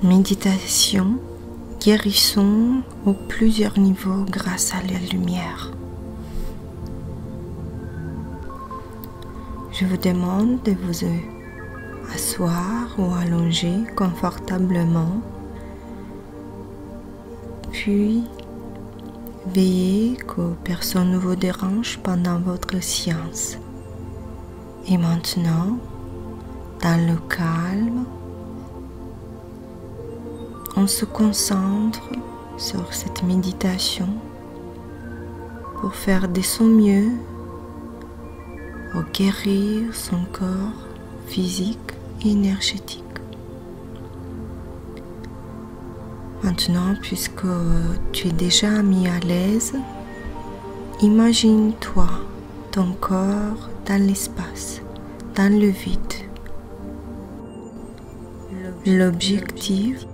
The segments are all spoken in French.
Méditation, guérison aux plusieurs niveaux grâce à la lumière. Je vous demande de vous asseoir ou allonger confortablement, puis veillez que personne ne vous dérange pendant votre séance. Et maintenant, dans le calme, on se concentre sur cette méditation pour faire de son mieux pour guérir son corps physique et énergétique. Maintenant, puisque tu es déjà mis à l'aise, imagine-toi ton corps dans l'espace, dans le vide. L'objectif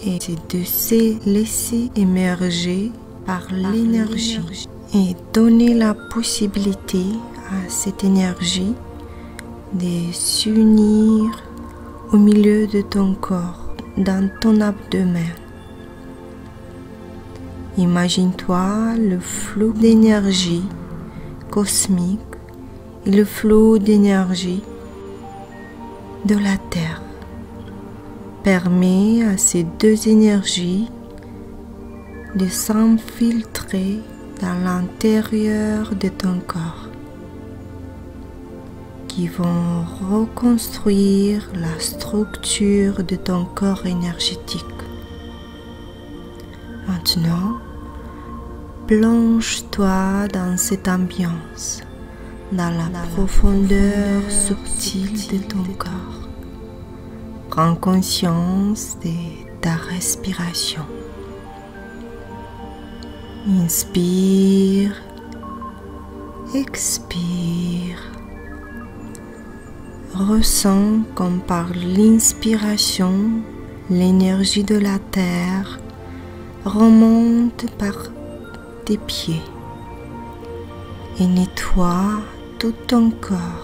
est de se laisser émerger par l'énergie et donner la possibilité à cette énergie de s'unir au milieu de ton corps, dans ton abdomen. Imagine-toi le flot d'énergie cosmique et le flot d'énergie de la Terre. Permet à ces deux énergies de s'infiltrer dans l'intérieur de ton corps, qui vont reconstruire la structure de ton corps énergétique. Maintenant, plonge-toi dans cette ambiance, dans la profondeur subtile de ton corps. Prends conscience de ta respiration. Inspire, expire. Ressens comme par l'inspiration, l'énergie de la terre remonte par tes pieds et nettoie tout ton corps,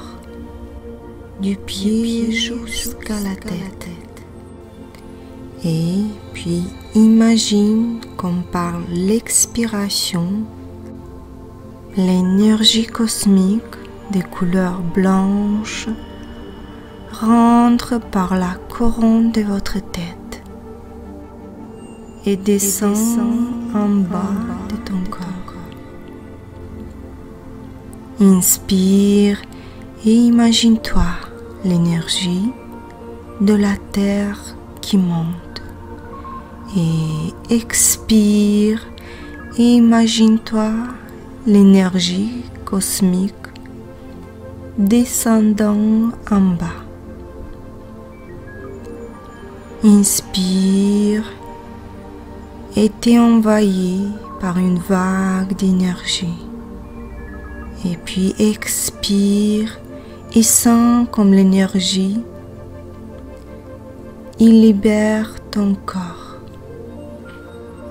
du pied jusqu'à la tête. Et puis imagine comme par l'expiration, l'énergie cosmique des couleurs blanches rentre par la couronne de votre tête et descend en bas de ton corps. Inspire et imagine-toi l'énergie de la terre qui monte. Et expire et imagine-toi l'énergie cosmique descendant en bas. Inspire et t'es envahi par une vague d'énergie. Et puis expire et sens comme l'énergie, il libère ton corps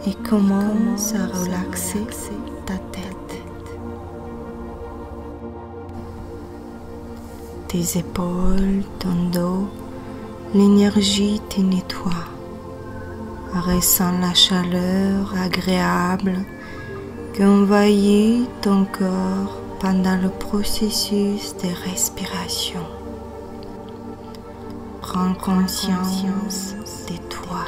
et commence à relaxer ta tête. Tes épaules, ton dos, l'énergie te nettoie. Ressens la chaleur agréable qui envahit ton corps pendant le processus de respiration. Prends conscience de toi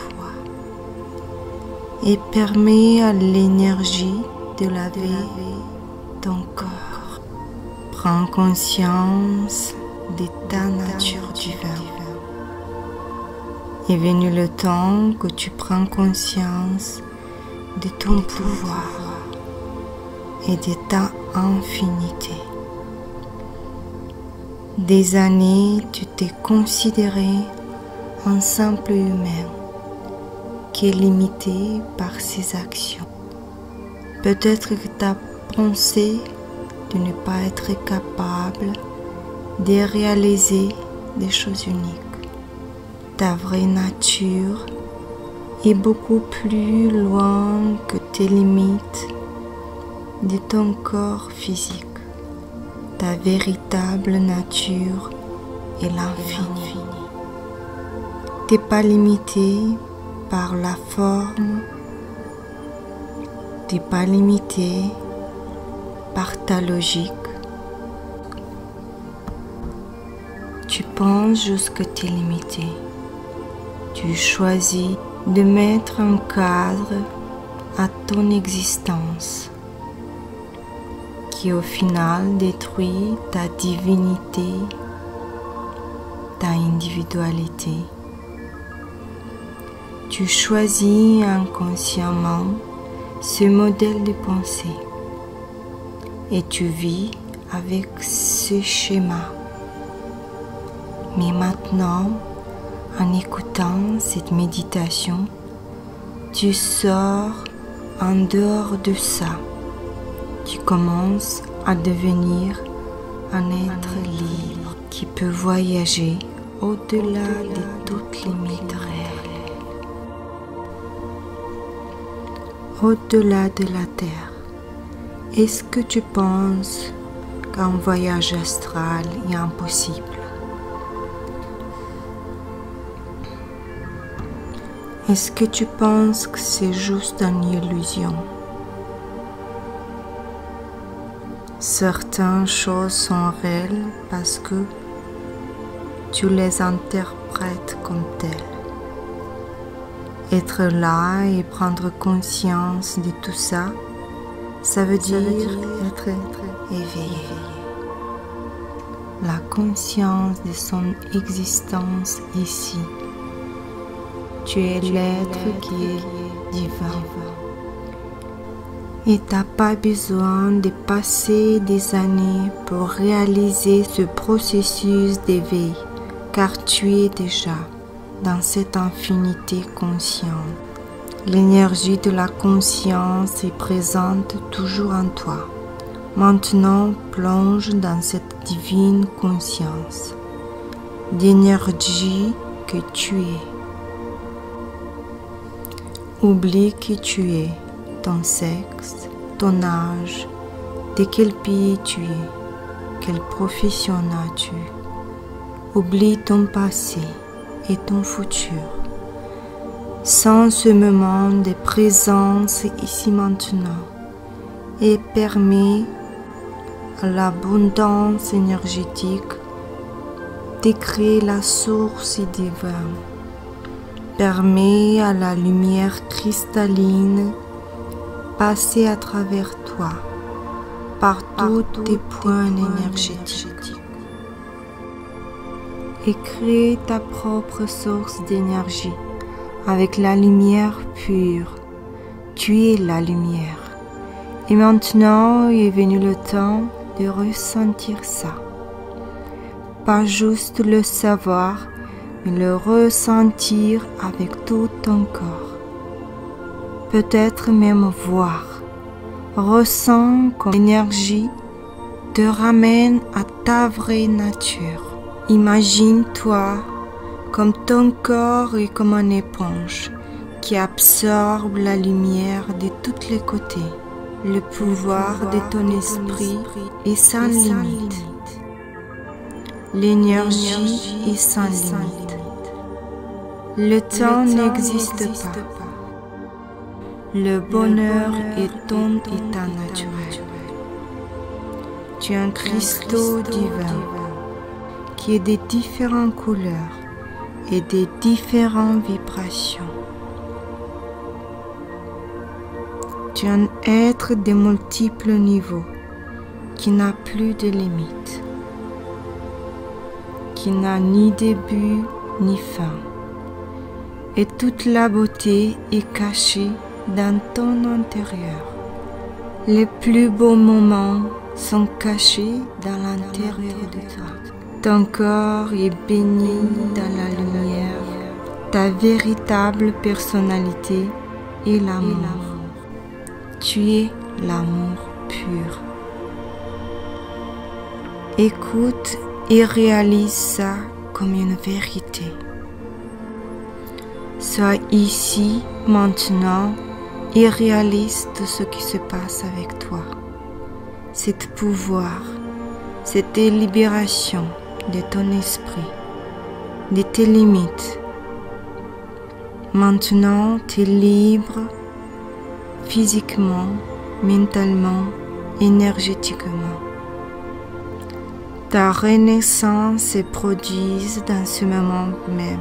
et permets à l'énergie de laver ton corps. Prends conscience de ta nature divine. Est venu le temps que tu prends conscience de ton pouvoir et de ta infinité. Des années, tu t'es considéré un simple humain qui est limité par ses actions. Peut-être que tu as pensé de ne pas être capable de réaliser des choses uniques. Ta vraie nature est beaucoup plus loin que tes limites de ton corps physique. Ta véritable nature est l'infini. Tu n'es pas limité par la forme, tu n'es pas limité par ta logique. Tu penses juste que tu es limité. Tu choisis de mettre un cadre à ton existence qui au final détruit ta divinité, ta individualité. Tu choisis inconsciemment ce modèle de pensée et tu vis avec ce schéma. Mais maintenant, en écoutant cette méditation, tu sors en dehors de ça. Tu commences à devenir un être libre qui peut voyager au-delà de toutes limites réelles, au-delà de la Terre. Est-ce que tu penses qu'un voyage astral est impossible? Est-ce que tu penses que c'est juste une illusion? Certaines choses sont réelles parce que tu les interprètes comme telles. Être là et prendre conscience de tout ça, ça veut dire être éveillé. La conscience de son existence ici. Tu es l'être qui est divin. Et tu n'as pas besoin de passer des années pour réaliser ce processus d'éveil, car tu es déjà dans cette infinité consciente. L'énergie de la conscience est présente toujours en toi. Maintenant, plonge dans cette divine conscience d'énergie que tu es. Oublie qui tu es, ton sexe, ton âge, de quel pays tu es, quelle profession as-tu. Oublie ton passé et ton futur. Sens ce moment de présence ici maintenant et permets à l'abondance énergétique de créer la source divine. Permets à la lumière cristalline passer à travers toi, par tous tes points énergétiques. Et crée ta propre source d'énergie avec la lumière pure. Tu es la lumière. Et maintenant est venu le temps de ressentir ça. Pas juste le savoir, mais le ressentir avec tout ton corps. Peut-être même voir. Ressens comme l'énergie te ramène à ta vraie nature. Imagine-toi comme ton corps est comme une éponge qui absorbe la lumière de tous les côtés. Le pouvoir de ton esprit est sans limite. L'énergie est sans limite. Le temps n'existe pas. Le bonheur est ton état naturel. Tu es un cristaux divin qui est de différentes couleurs et de différentes vibrations. Tu es un être de multiples niveaux qui n'a plus de limites, qui n'a ni début ni fin. Et toute la beauté est cachée dans ton intérieur. Les plus beaux moments sont cachés dans l'intérieur de toi. Ton corps est baigné dans la lumière. Ta véritable personnalité est l'amour. Tu es l'amour pur. Écoute et réalise ça comme une vérité. Sois ici, maintenant, et réalise tout ce qui se passe avec toi. Cet pouvoir, cette libération de ton esprit, de tes limites, Maintenant, tu es libre physiquement, mentalement, énergétiquement. Ta renaissance se produit dans ce moment même.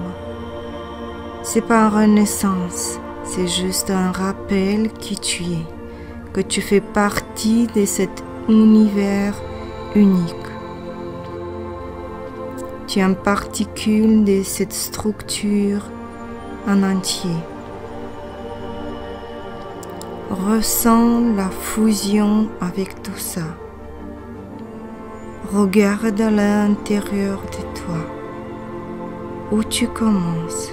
C'est pas une renaissance, c'est juste un rappel qui tu es, que tu fais partie de cet univers unique. Tu es une particule de cette structure en entier. Ressens la fusion avec tout ça. Regarde à l'intérieur de toi, où tu commences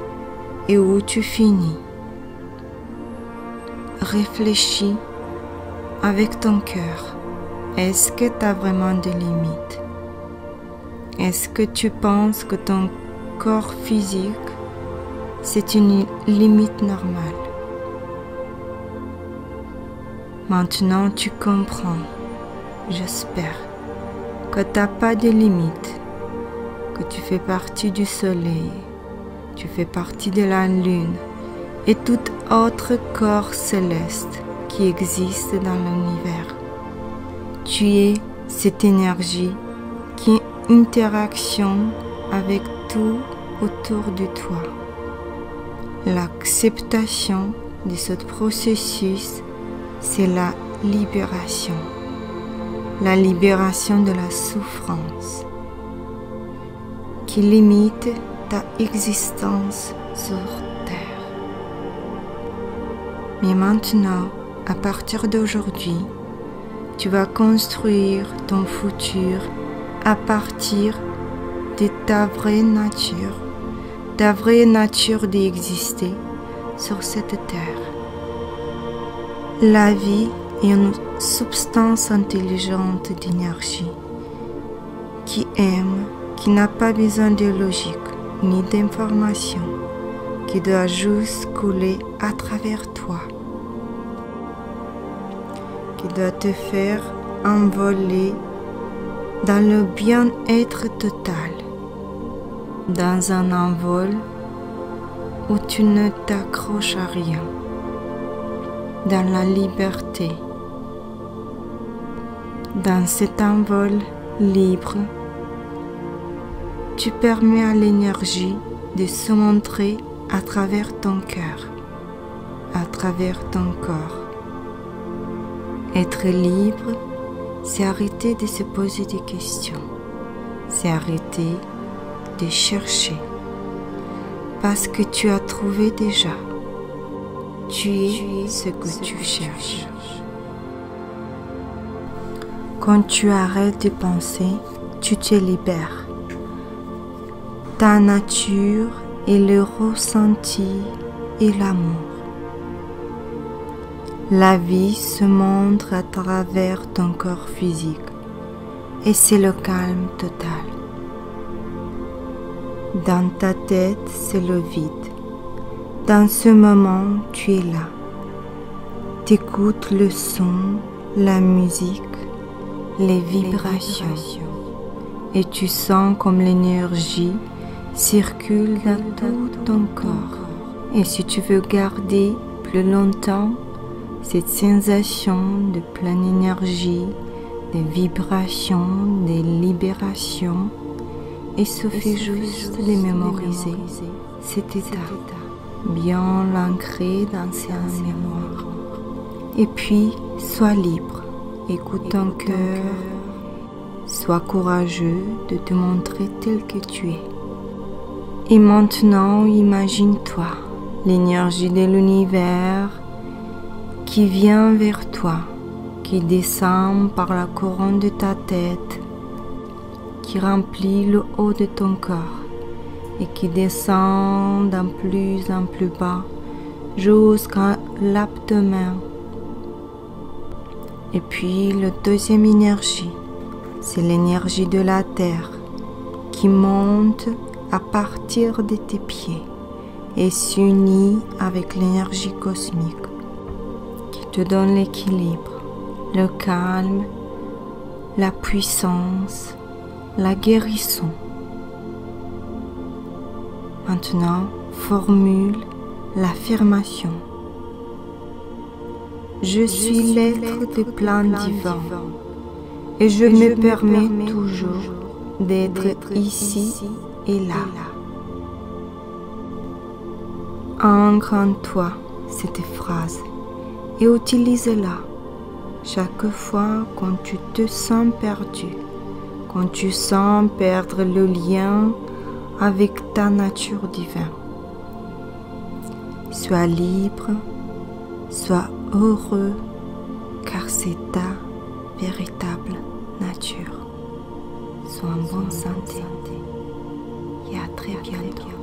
et où tu finis. Réfléchis avec ton cœur. Est-ce que tu as vraiment des limites? Est-ce que tu penses que ton corps physique, c'est une limite normale? Maintenant, tu comprends, j'espère, que tu n'as pas de limites, que tu fais partie du soleil, tu fais partie de la lune et tout autre corps céleste qui existe dans l'univers. Tu es cette énergie qui est interaction avec tout autour de toi. L'acceptation de ce processus, c'est la libération de la souffrance qui limite ta existence sur Terre. Mais maintenant, à partir d'aujourd'hui, tu vas construire ton futur à partir de ta vraie nature d'exister sur cette terre. La vie est une substance intelligente d'énergie qui aime, qui n'a pas besoin de logique ni d'information, qui doit juste couler à travers toi, qui doit te faire envoler dans le bien-être total, dans un envol où tu ne t'accroches à rien, dans la liberté. Dans cet envol libre, tu permets à l'énergie de se montrer à travers ton cœur, à travers ton corps. Être libre, c'est arrêter de se poser des questions, c'est arrêter de chercher, parce que tu as trouvé déjà. Tu es ce que tu cherches. Quand tu arrêtes de penser, tu te libères. Ta nature est le ressenti et l'amour. La vie se montre à travers ton corps physique et c'est le calme total. Dans ta tête, c'est le vide. Dans ce moment, tu es là. T'écoutes le son, la musique, les vibrations. Et tu sens comme l'énergie circule dans tout ton corps. Et si tu veux garder plus longtemps cette sensation de pleine énergie, de vibration, de libération, il suffit juste de mémoriser cet état, bien l'ancrer dans sa mémoire. Et puis, sois libre, écoute ton cœur, sois courageux de te montrer tel que tu es. Et maintenant, imagine-toi l'énergie de l'univers qui vient vers toi, qui descend par la couronne de ta tête, qui remplit le haut de ton corps et qui descend de plus en plus bas jusqu'à l'abdomen. Et puis la deuxième énergie, c'est l'énergie de la terre qui monte à partir de tes pieds et s'unit avec l'énergie cosmique qui te donne l'équilibre, le calme, la puissance, la guérison. Maintenant, formule l'affirmation. Je suis l'être de plan divin et je me permets toujours d'être ici et là. Ancre en toi cette phrase et utilise-la chaque fois quand tu te sens perdu, quand tu sens perdre le lien avec ta nature divine. Sois libre, sois heureux, car c'est ta véritable nature. Sois en bonne santé et à très bientôt.